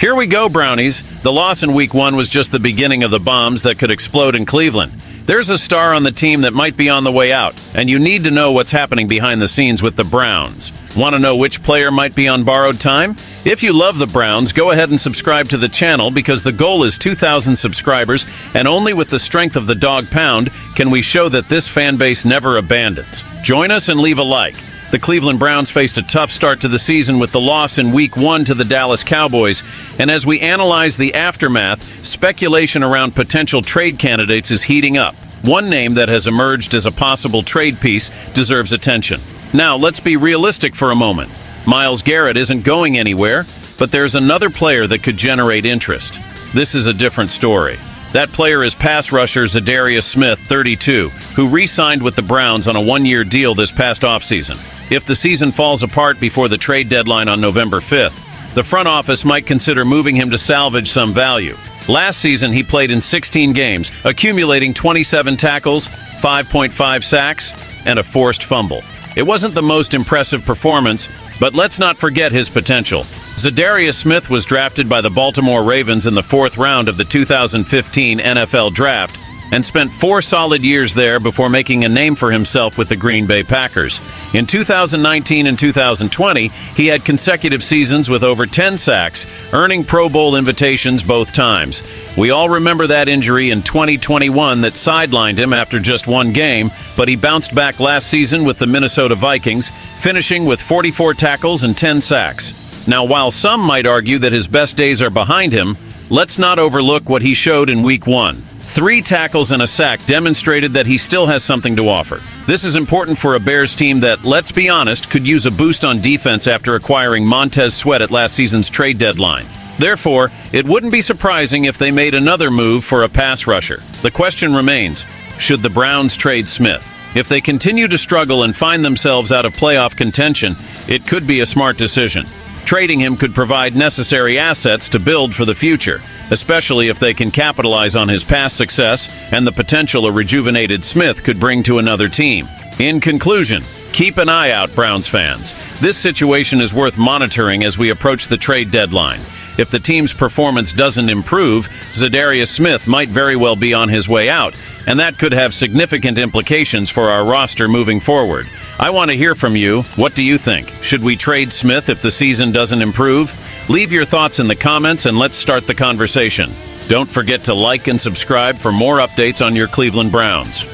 Here we go, Brownies. The loss in Week 1 was just the beginning of the bombs that could explode in Cleveland. There's a star on the team that might be on the way out, and you need to know what's happening behind the scenes with the Browns. Want to know which player might be on borrowed time? If you love the Browns, go ahead and subscribe to the channel because the goal is 2,000 subscribers, and only with the strength of the dog pound can we show that this fan base never abandons. Join us and leave a like. The Cleveland Browns faced a tough start to the season with the loss in Week 1 to the Dallas Cowboys, and as we analyze the aftermath, speculation around potential trade candidates is heating up. One name that has emerged as a possible trade piece deserves attention. Now, let's be realistic for a moment. Myles Garrett isn't going anywhere, but there's another player that could generate interest. This is a different story. That player is pass rusher Zadarius Smith, 32, who re-signed with the Browns on a one-year deal this past offseason. If the season falls apart before the trade deadline on November 5th, the front office might consider moving him to salvage some value. Last season, he played in 16 games, accumulating 27 tackles, 5.5 sacks, and a forced fumble. It wasn't the most impressive performance, but let's not forget his potential. Zadarius Smith was drafted by the Baltimore Ravens in the 4th round of the 2015 NFL Draft and spent 4 solid years there before making a name for himself with the Green Bay Packers. In 2019 and 2020, he had consecutive seasons with over 10 sacks, earning Pro Bowl invitations both times. We all remember that injury in 2021 that sidelined him after just one game, but he bounced back last season with the Minnesota Vikings, finishing with 44 tackles and 10 sacks. Now, while some might argue that his best days are behind him, let's not overlook what he showed in Week 1. 3 tackles and a sack demonstrated that he still has something to offer. This is important for a Bears team that, let's be honest, could use a boost on defense after acquiring Montez Sweat at last season's trade deadline. Therefore, it wouldn't be surprising if they made another move for a pass rusher. The question remains, should the Browns trade Smith? If they continue to struggle and find themselves out of playoff contention, it could be a smart decision. Trading him could provide necessary assets to build for the future, especially if they can capitalize on his past success and the potential a rejuvenated Smith could bring to another team. In conclusion, keep an eye out, Browns fans. This situation is worth monitoring as we approach the trade deadline. If the team's performance doesn't improve, Zadarius Smith might very well be on his way out, and that could have significant implications for our roster moving forward. I want to hear from you. What do you think? Should we trade Smith if the season doesn't improve? Leave your thoughts in the comments and let's start the conversation. Don't forget to like and subscribe for more updates on your Cleveland Browns.